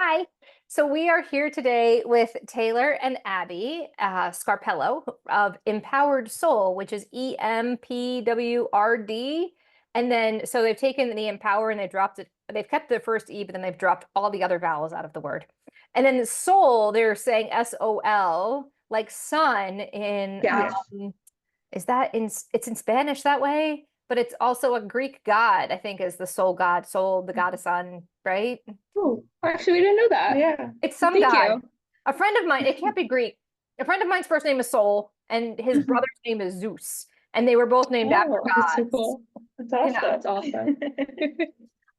Hi. So we are here today with Taylor and Abby Scarpello of Empowered Soul, which is EMPWRD. And then, so they've taken the empower and they dropped it. They've kept the first E, but then they've dropped all the other vowels out of the word. And then the soul, they're saying SOL, like sun in, Yes. is that in, it's in Spanish that way, but it's also a Greek god, I think, is the soul god, soul, the god of sun, right? Oh, actually, we didn't know that. Yeah. It's some Thank god. you. A friend of mine, it can't be Greek. A friend of mine's first name is Sol, and his brother's name is Zeus. And they were both named after Oh, that's so gods. cool. That's awesome. That's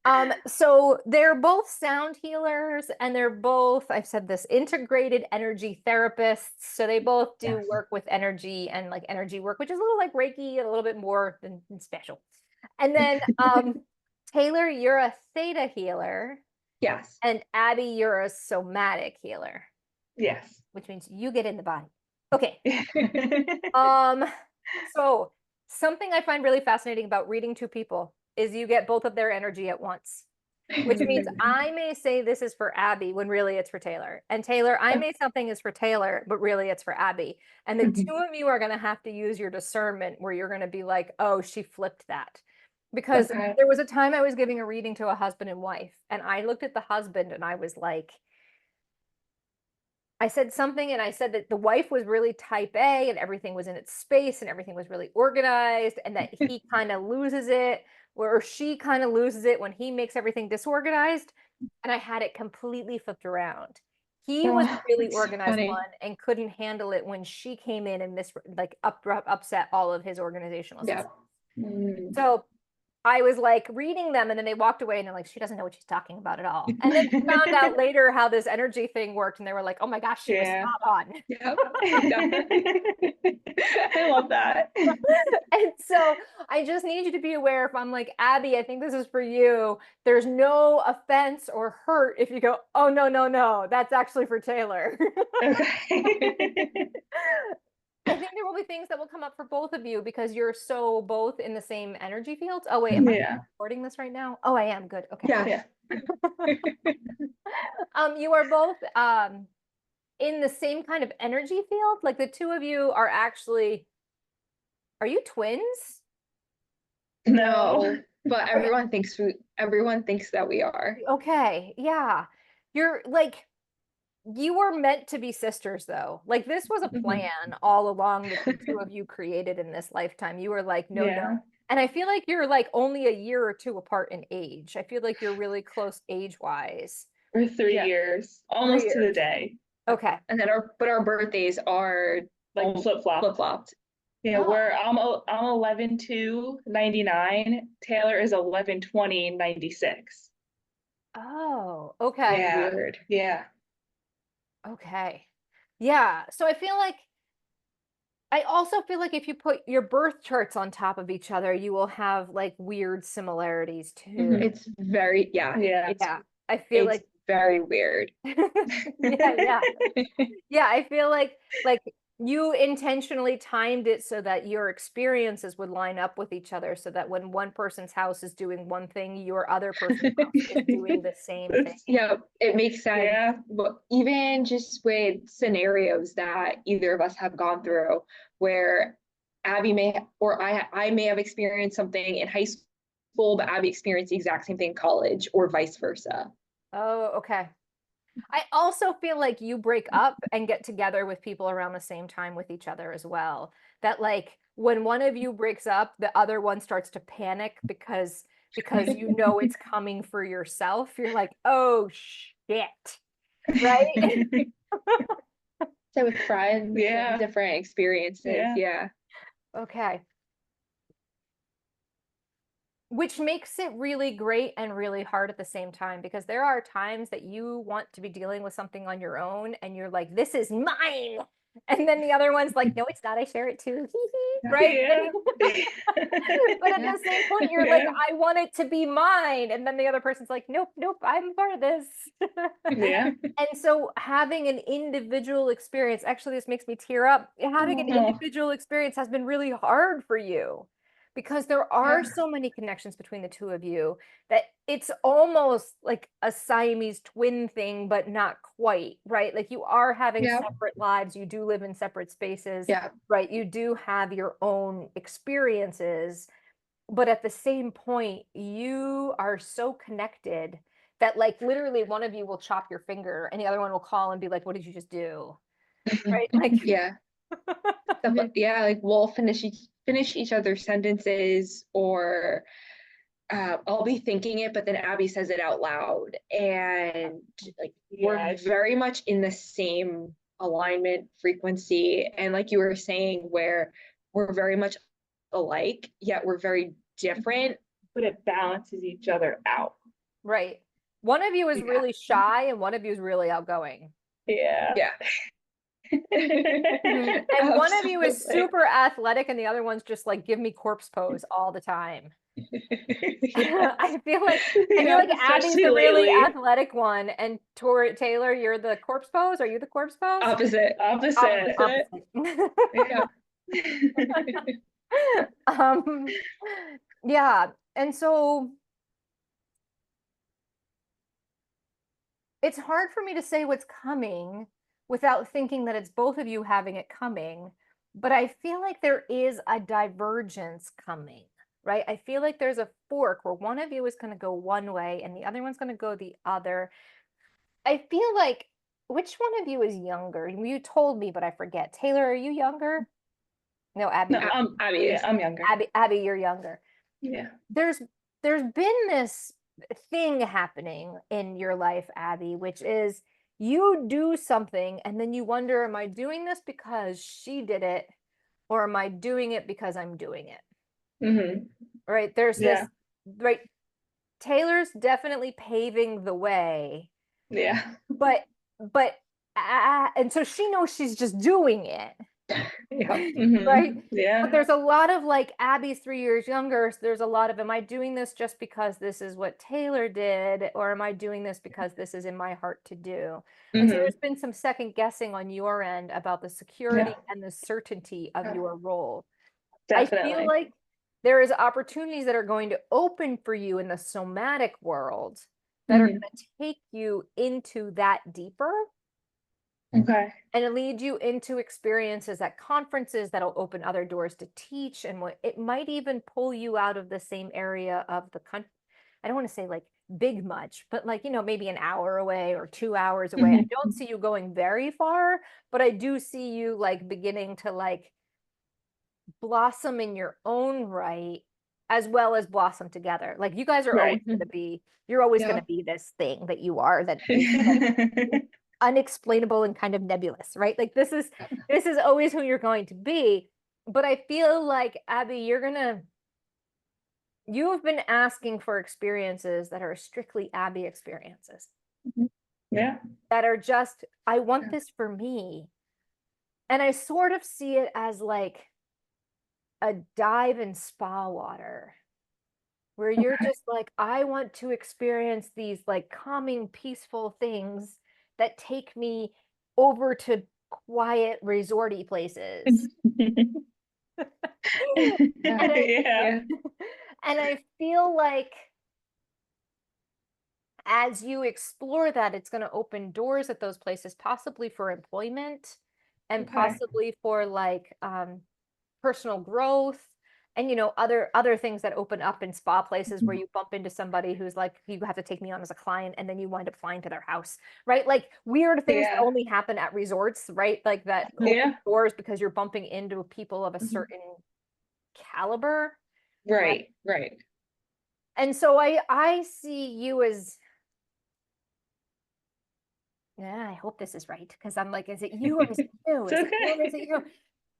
awesome. So they're both sound healers, and they're both, I've said this, integrated energy therapists. So they both do Yes. work with energy and like energy work, which is a little like Reiki, a little bit more than special. And then Taylor, you're a theta healer. Yes. And Abby, you're a somatic healer, Yes. which means you get in the body. Okay. So something I find really fascinating about reading two people is you get both of their energy at once, which means I may say this is for Abby when really it's for Taylor. And Taylor, I may something is for Taylor, but really it's for Abby. And the two of you are going to have to use your discernment where you're going to be like, oh, she flipped that. Because Okay. there was a time I was giving a reading to a husband and wife, and I looked at the husband and I was like, I said something and I said that the wife was really type A and everything was in its space and everything was really organized, and that he kind of loses it, or she kind of loses it when he makes everything disorganized. And I had it completely flipped around. He was the really That's so organized funny. one and couldn't handle it when she came in and upset all of his organizational Yeah. systems. So I was like reading them, and then they walked away and they're like, she doesn't know what she's talking about at all. And then we found out later how this energy thing worked, and they were like, oh my gosh, she was spot on. Yep. I love that. And so I just need you to be aware, if I'm like, Abby, I think this is for you, there's no offense or hurt if you go, oh, no, no, no, that's actually for Taylor. Okay. I think there will be things that will come up for both of you because you're so both in the same energy fields. Oh, wait, am I Yeah. recording this right now? Oh, I am. Good. Okay. Yeah. Yeah. You are both in the same kind of energy field. Like the two of you are actually, are you twins? No, but everyone thinks that we are. Okay. Yeah. You're like, you were meant to be sisters though. Like this was a plan all along that the two of you created in this lifetime. You were like, no, Yeah. no. And I feel like you're like only a year or two apart in age. I feel like you're really close age wise. We're 3 Yeah. years, almost to the years. day. Okay. And then our birthdays are Like flip-flop. flip-flopped. Yeah, Oh. I'm 11/2/99. Taylor is 11/20/96. Oh, okay. Yeah. Weird. Yeah. Okay. Yeah. So I also feel like if you put your birth charts on top of each other, you will have like weird similarities too. It's very, yeah. Yeah. Yeah. I feel It's like very weird. yeah. Yeah, I feel like you intentionally timed it so that your experiences would line up with each other so that when one person's house is doing one thing, your other person's house is doing the same thing. Yeah, it makes sense. Yeah. But even just with scenarios that either of us have gone through where Abby may or I may have experienced something in high school, but Abby experienced the exact same thing in college or vice versa. Oh, okay. I also feel like you break up and get together with people around the same time with each other as well. That like when one of you breaks up, the other one starts to panic because you know it's coming for yourself. You're like, "Oh shit." Right? So with friends, Yeah. different experiences. Yeah. Okay. Which makes it really great and really hard at the same time, because there are times that you want to be dealing with something on your own and you're like, this is mine. And then the other one's like, no, it's not. I share it too. Right? Yeah. But at the same point, you're like, I want it to be mine. And then the other person's like, nope, nope, I'm part of this. Yeah. And so having an individual experience, actually, this makes me tear up. Having an individual experience has been really hard for you because there are Yeah. so many connections between the two of you that it's almost like a Siamese twin thing, but not quite, right? Like you are having Yeah. separate lives, you do live in separate spaces, Yeah. right? You do have your own experiences, but at the same point, you are so connected that like literally one of you will chop your finger and the other one will call and be like, what did you just do? Right? Like, Yeah. Yeah, like we'll finish each other's sentences, or I'll be thinking it, but then Abby says it out loud, and like we're very much in the same alignment frequency. And like you were saying, where we're very much alike, yet we're very different. But it balances each other out. right. One of you is Yeah. really shy and one of you is really outgoing. Yeah. Yeah. And one of you is Absolutely. super athletic and the other one's just like, give me corpse pose all the time. Yeah. I feel like Yeah, Abby's especially the really lately. athletic one, and Taylor, you're the corpse pose. Are you the corpse pose? Opposite. Opposite. Yeah. Um, yeah, and so it's hard for me to say what's coming without thinking that it's both of you having it coming, but I feel like there is a divergence coming, right? I feel like there's a fork where one of you is going to go one way and the other one's going to go the other. I feel like, which one of you is younger? You told me, but I forget. Taylor, are you younger? No, Abby. No, Abby yeah, is. I'm younger. Abby, you're younger. Yeah. There's been this thing happening in your life, Abby, which is you do something and then you wonder, am I doing this because she did it, or am I doing it because I'm doing it? Mm-hmm. Right? There's Yeah. this, right? Taylor's definitely paving the way, Yeah. but and so she knows she's just doing it. Yeah. Mhm. Right? Yeah. But there's a lot of like, Abby's 3 years younger. So there's a lot of, am I doing this just because this is what Taylor did? Or am I doing this because this is in my heart to do? And so Mhm. there's been some second guessing on your end about the security Yeah. and the certainty of Yeah. your role. I feel Definitely. like there is opportunities that are going to open for you in the somatic world that are Mhm. going to take you into that deeper Okay. and lead you into experiences at conferences that'll open other doors to teach, and it might even pull you out of the same area of the country. I don't want to say like big much, but like, maybe an hour away or 2 hours away. I Mhm. don't see you going very far, but I do see you like beginning to like blossom in your own right, as well as blossom together. Like you guys are always Right. going to be, you're always Yeah. going to be this thing that you are, that is unexplainable and kind of nebulous, right? Like this is always who you're going to be. But I feel like, Abby, you have been asking for experiences that are strictly Abby experiences, Yeah. that are just, I want Yeah. this for me. And I sort of see it as like a dive in spa water, where you're Okay. just like, I want to experience these like calming, peaceful things that take me over to quiet, resorty places. Yeah. And Yeah. I feel like as you explore that, it's going to open doors at those places, possibly for employment and Okay. possibly for like personal growth, and other things that open up in spa places where you bump into somebody who's like, you have to take me on as a client, and then you wind up flying to their house, right? Like weird things that Yeah. only happen at resorts, right? Like that open Yeah. doors because you're bumping into people of a Mhm. certain caliber. Right. Right. And so I see you as, yeah, I hope this is right, because I'm like, is it you or is it you? It's Is it you or okay. is it you?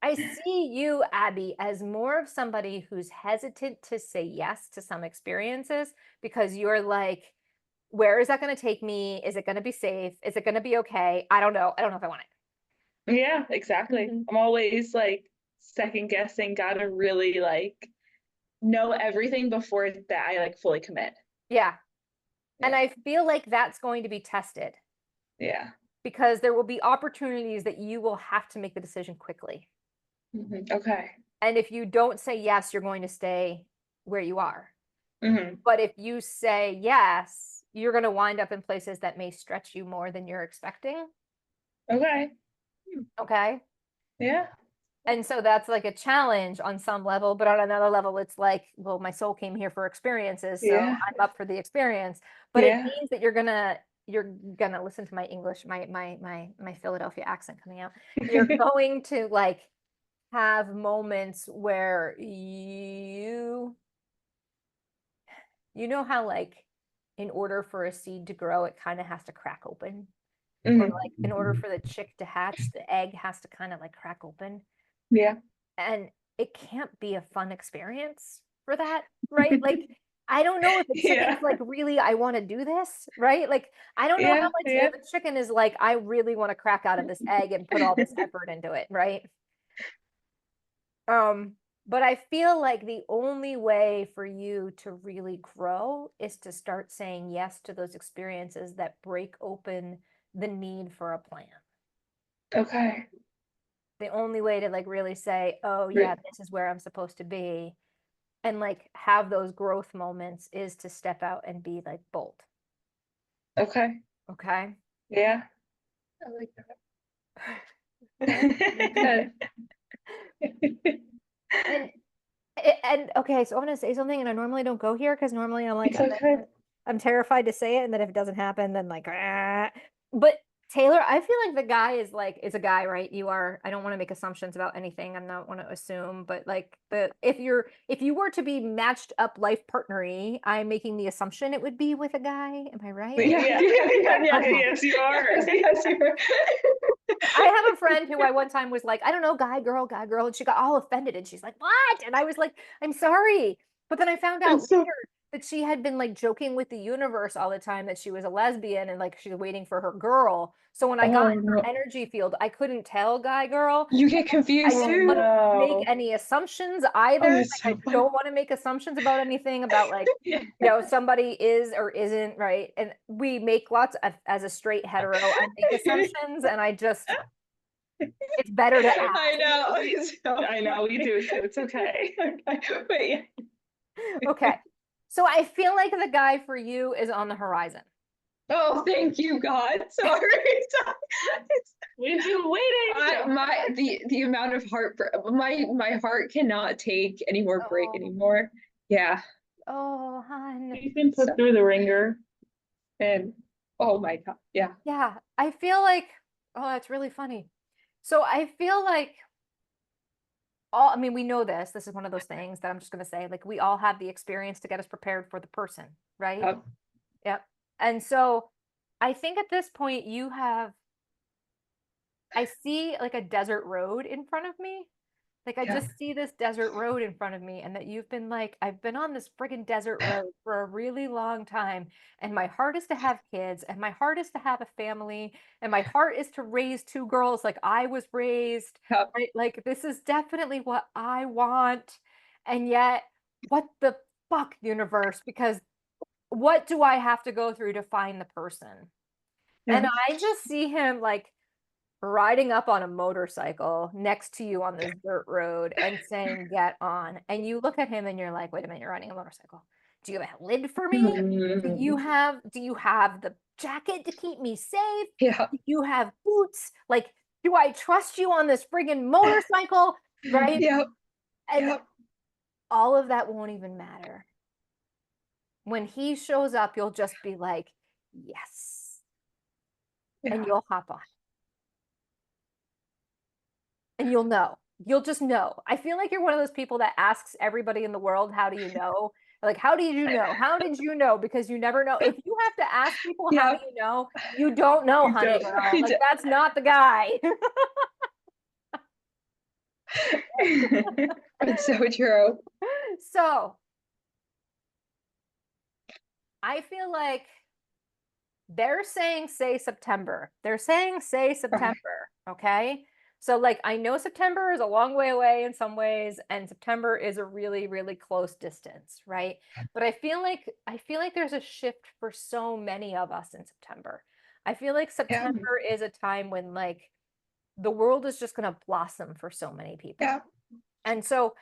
I see you, Abby, as more of somebody who's hesitant to say yes to some experiences because you're like, where is that going to take me? Is it going to be safe? Is it going to be okay? I don't know. I don't know if I want it. Yeah, exactly. Mhm. I'm always like second guessing, gotta really like know everything before that I like fully commit. Yeah. And Yeah. I feel like that's going to be tested Yeah. because there will be opportunities that you will have to make the decision quickly. Mhm. Okay. And if you don't say yes, you're going to stay where you are. Mm-hmm. But if you say yes, you're going to wind up in places that may stretch you more than you're expecting. Okay. Okay. Yeah. And so that's like a challenge on some level, but on another level, it's like, well, my soul came here for experiences, so Yeah. I'm up for the experience. But it Yeah. means that you're gonna listen to my English, my Philadelphia accent coming out. You're going to like have moments where you know how like in order for a seed to grow, it kind of has to crack open. Or Mhm. like in order for the chick to hatch, the egg has to kind of like crack open. Yeah. And it can't be a fun experience for that, right? Like, I don't know if a chicken's Yeah. like, really, I want to do this, right? Like, I don't know how Yeah. much Yeah. if a chicken is like, I really want to crack out of this egg and put all this effort into it, right? But I feel like the only way for you to really grow is to start saying yes to those experiences that break open the need for a plan. Okay. The only way to like really say, oh yeah, this is where I'm supposed to be, and like have those growth moments is to step out and be like bold. Okay. Okay. Yeah. I like that. and and okay, so I'm gonna say something, and I normally don't go here because normally I'm like It's okay. I'm terrified to say it, and then if it doesn't happen, then like, ah. But Taylor, I feel like the guy is a guy, right? You are. I don't want to make assumptions about anything. I don't want to assume, but like if you were to be matched up life partnery, I'm making the assumption it would be with a guy. Am I right? Yeah. Yeah. Okay. Yes, you are. Yes, you are. I have a friend who I one time was like, I don't know, guy, girl, and she got all offended, and she's like, what? And I was like, I'm sorry. But then I found out It's so later that she had been like joking with the universe all the time that she was a lesbian and like she was waiting for her girl. So when I got in her no. energy field, I couldn't tell guy, girl. You get I confused didn't too. want to make No. any assumptions either. Oh, Like it's I so funny. don't want to make assumptions about anything about like, Yeah. somebody is or isn't, right? And we make lots of, as a straight hetero, I make assumptions and I just, it's better to ask. I know. It's so I know we do too. It's okay. funny. But yeah. Okay. So I feel like the guy for you is on the horizon. Oh, thank you, God. Sorry. We've been waiting. The amount of heart, my heart cannot take any more break Oh, anymore. Yeah. oh, hon. We've been put So- through the ringer. And oh my God. Yeah. Yeah, I feel like, oh, that's really funny. So I feel like I mean, we know this. This is one of those things that I'm just going to say, like, we all have the experience to get us prepared for the person, right? Yep. Yep. And so I think at this point I see like a desert road in front of me. Like I Yeah. just see this desert road in front of me, and that you've been like, I've been on this friggin' desert road for a really long time, and my heart is to have kids, and my heart is to have a family, and my heart is to raise two girls like I was raised, Yep. right? Like this is definitely what I want. And yet, what the fuck, universe? Because what do I have to go through to find the person? And Yeah. I just see him like riding up on a motorcycle next to you on this dirt road and saying, get on. And you look at him and you're like, wait a minute, you're riding a motorcycle. Do you have a lid for me? Do you have the jacket to keep me safe? Yeah. Do you have boots? Like, do I trust you on this friggin' motorcycle? Right? Yep. And Yep. all of that won't even matter. When he shows up, you'll just be like, yes. Yeah. And you'll hop on. And you'll know. You'll just know. I feel like you're one of those people that asks everybody in the world, how do you know? Like, how did you know? How did you know? Because you never know. If you have to ask people, how do you know? You don't know, You honey don't. girl. You Like, don't. that's not the guy. It's so true. So, I feel like they're saying, say September. They're saying, say September. Okay. So, like, I know September is a long way away in some ways, and September is a really, really close distance, right? But I feel like there's a shift for so many of us in September. I feel like September is a time when like the world is just gonna blossom for so many people. Yeah. And so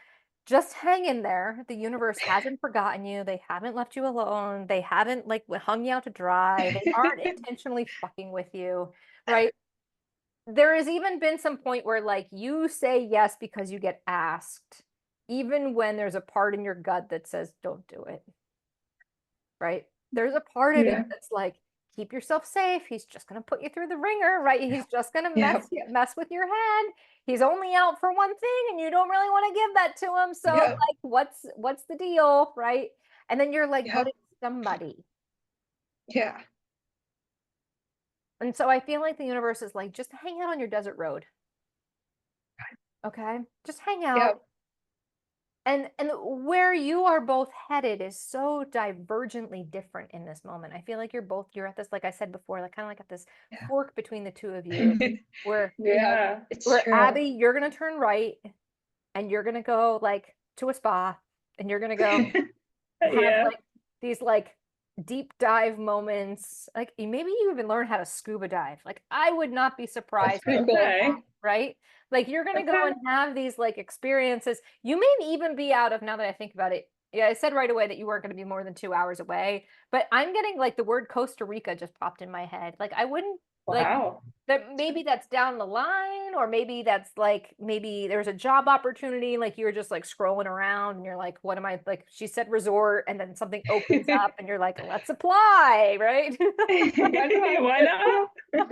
just hang in there. The universe hasn't forgotten you. They haven't left you alone. They haven't like hung you out to dry. They aren't intentionally fucking with you, right? There has even been some point where like you say yes because you get asked, even when there's a part in your gut that says don't do it, right? There's a part of you Yeah. that's like, keep yourself safe. He's just going to put you through the ringer, right? He's just going to mess with your head. He's only out for one thing and you don't really want to give that to him. So Yeah. like what's the deal, right? And then you're like, Yeah. but it's somebody. Yeah. And so I feel like the universe is like, just hang out on your desert road. Okay? Just hang out. Yeah. And where you are both headed is so divergently different in this moment. I feel like you're at this, like I said before, like kind of like at this Yeah. fork between the two of you, where Yeah. It's where true. Abby, you're gonna turn right and you're gonna go like to a spa and you're gonna go have Yeah. like these like deep dive moments. Like maybe you even learn how to scuba dive. Like I would not be surprised pretty if cool. you did Okay. that, right? Like you're gonna go and have these like experiences. You may even be out of, now that I think about it. Yeah, I said right away that you weren't going to be more than 2 hours away, but I'm getting like the word Costa Rica just popped in my head. Like I wouldn't like Wow. that, maybe that's down the line, or maybe that's like maybe there's a job opportunity, like you were just like scrolling around and you're like, what am I, like she said resort and then something opens up and you're like, let's apply, right? Why not?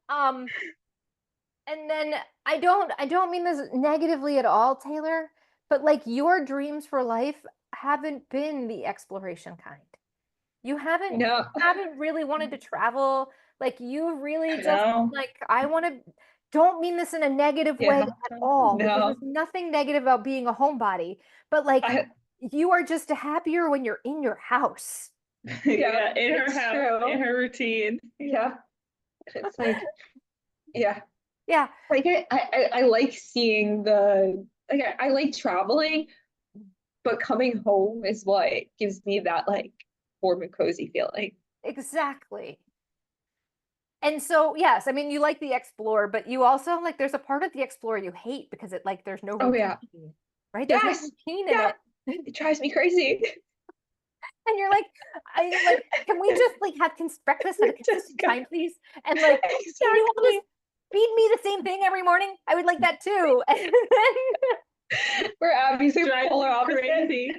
um and then I don't mean this negatively at all, Taylor, but like your dreams for life haven't been the exploration kind. You haven't No. haven't really wanted to travel. Like you really just No. like, I want to, don't mean this in a negative way Yeah. at all, because No. there's nothing negative about being a homebody, but like I, you are just happier when you're in your house. Yeah, in her it's house, true. in her routine. Yeah. It's like, yeah. Yeah. Like I like seeing the, like I like traveling, but coming home is what gives me that like warm and cozy feeling. Exactly. And so, yes, I mean, you like the explore, but you also like, there's a part of the explore you hate because it like, there's no Oh routine, yeah. right? There's no Yes. routine in Yeah. it. It drives me crazy. And you're like, can we just like have breakfast at a consistent Jessica. time, please? And like, can you all Exactly. just feed me the same thing every morning? I would like that too. And then Where Abby's like Drives polar me opposite. crazy.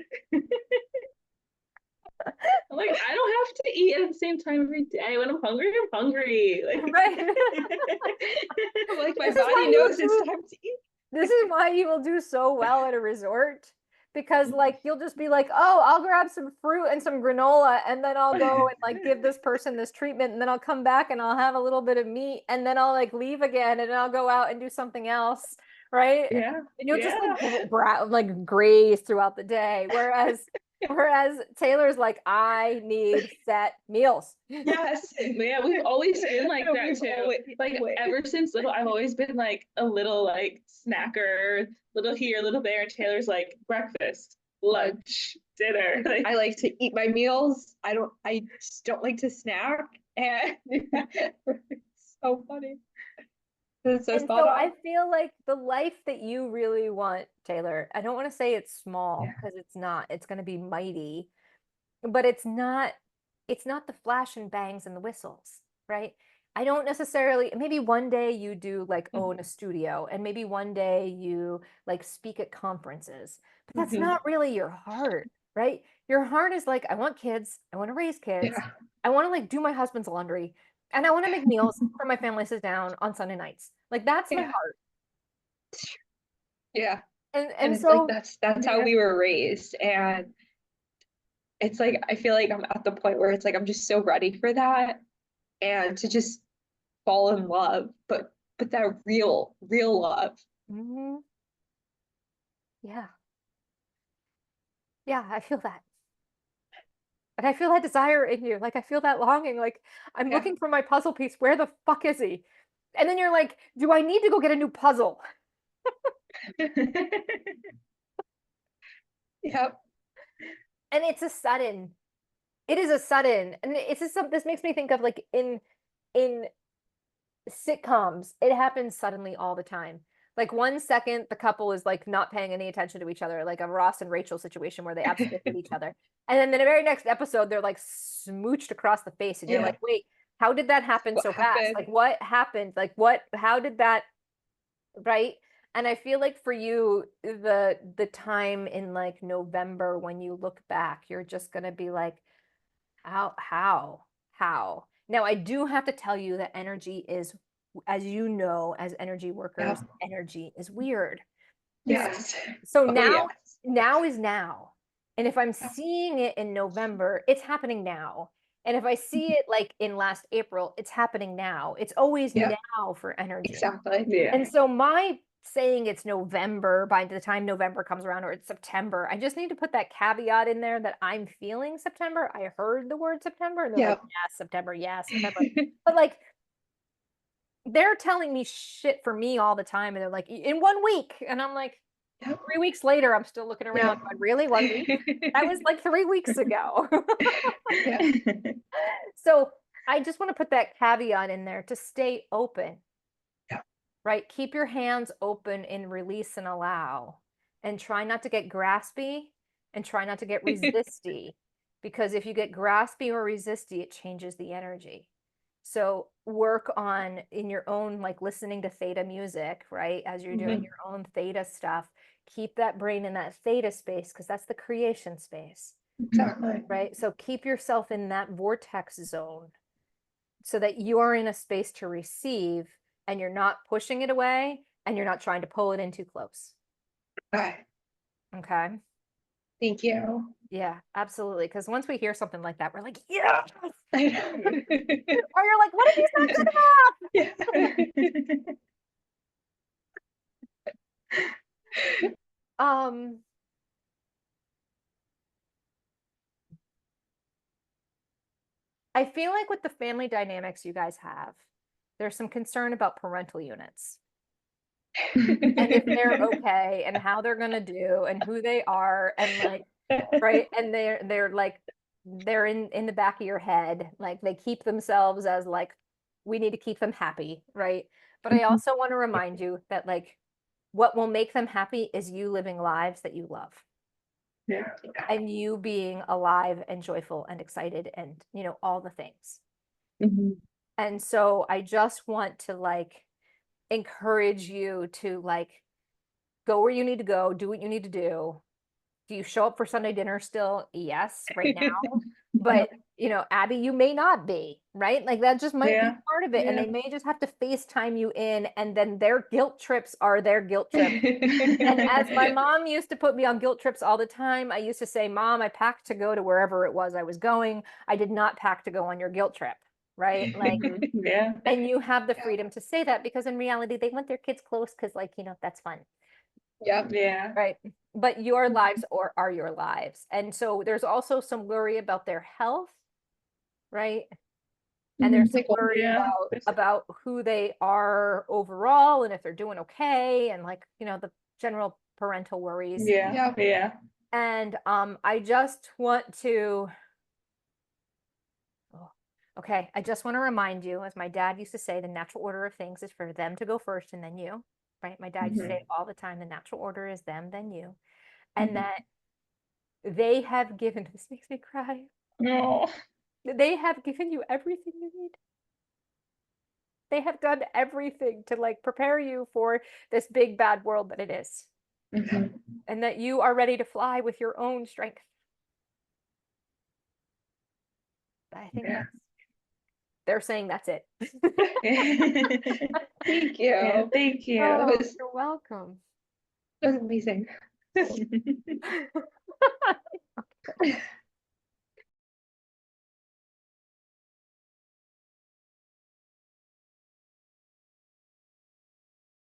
I'm like, I don't have to eat at the same time every day. When I'm hungry, I'm hungry. Like, right. I'm like, my This is why body you knows it's do, time to eat. this is why you will do so well at a resort. Because like you'll just be like, oh, I'll grab some fruit and some granola, and then I'll go and like give this person this treatment, and then I'll come back and I'll have a little bit of meat, and then I'll like leave again, and I'll go out and do something else, right? yeah. And you'll just Yeah. like graze throughout the day. Whereas Taylor's like, I need set meals. Yes. Yeah, we've always been like that We've too. Like always- ever since little, I've always been like a little like snacker, little here, little there. And Taylor's like breakfast, lunch, dinner. Like, I like to eat my meals. I just don't like to snack. And it's so funny. It's so And spot so on. I feel like the life that you really want, Taylor, I don't want to say it's small, Yeah. because it's not. It's going to be mighty, but it's not the flash and bangs and the whistles, right? I don't necessarily, maybe one day you do like own a studio, and maybe one day you like speak at conferences, but that's Mhm. not really your heart, right? Your heart is like, I want kids, I want to raise kids, Yeah. I want to like do my husband's laundry, and I want to make meals for my family to sit down on Sunday nights. Like that's my Yeah. heart. Yeah. And And it's like so that's how yeah. we were raised. And it's like I feel like I'm at the point where it's like I'm just so ready for that and to just fall in love, but that real love. Mhm. Yeah. Yeah, I feel that. And I feel that desire in you. Like I feel that longing. Like I'm Yeah. looking for my puzzle piece. Where the fuck is he? And then you're like, do I need to go get a new puzzle? Yep. And it is a sudden, and it's just this makes me think of like in sitcoms, it happens suddenly all the time. Like 1 second, the couple is like not paying any attention to each other, like a Ross and Rachel situation where they absolutely hate each other. And then the very next episode, they're like smooched across the face. And you're like, wait, how did that happen so fast? Like what happened? Like how did that, right? And I feel like for you, the time in like November when you look back, you're just gonna be like, how? Now I do have to tell you that energy is, as you know, as energy workers, energy is weird. Yes. So now is now. And if I'm seeing it in November, it's happening now. And if I see it like in last April, it's happening now. It's always now for energy. Exactly. Yeah. And so my saying it's November by the time November comes around, or it's September, I just need to put that caveat in there that I'm feeling September. I heard the word September and they're like, yes, September. But like, they're telling me shit for me all the time. And they're like, in 1 week. And I'm like, 3 weeks later, I'm still looking around. Going, really? 1 week? That was like 3 weeks ago. So I just want to put that caveat in there to stay open. Right? Keep your hands open in release and allow, and try not to get graspy and try not to get resisty, because if you get graspy or resisty, it changes the energy. So work on in your own, like listening to theta music, right? As you're doing your own theta stuff, keep that brain in that theta space, because that's the creation space. Exactly. Right? So keep yourself in that vortex zone so that you're in a space to receive and you're not pushing it away and you're not trying to pull it in too close. Okay. Okay. Thank you. Yeah, absolutely. Because once we hear something like that, we're like, yeah. I know. Or you're like, what if he's not good enough? I feel like with the family dynamics you guys have, there's some concern about parental units. And if they're okay and how they're gonna do and who they are and like, right, and they're like, they're in the back of your head, like they keep themselves as like, we need to keep them happy, right? But I also want to remind you that like what will make them happy is you living lives that you love and you being alive and joyful and excited and all the things. And so I just want to like encourage you to like go where you need to go, do what you need to do. Do you show up for Sunday dinner still? Yes, right now. But Abby, you may not be, right? Like that just might be part of it. And they may just have to FaceTime you in, and then their guilt trips are their guilt trips. And as my mom used to put me on guilt trips all the time, I used to say, Mom, I packed to go to wherever it was I was going. I did not pack to go on your guilt trip. Right? Like, and you have the freedom to say that, because in reality, they want their kids close because like, that's fun. Right. But your lives are your lives. And so there's also some worry about their health, right? And there's some worry about who they are overall and if they're doing okay, and like, the general parental worries. And I just want to I just want to remind you, as my dad used to say, the natural order of things is for them to go first and then you, right? My dad used to say it all the time, the natural order is them, then you. And that they have given, this makes me cry. No. They have given you everything you need. They have done everything to like prepare you for this big bad world that it is. And that you are ready to fly with your own strength. I think they're saying that's it. Thank you. Yeah, thank you. Oh, you're welcome. That was amazing.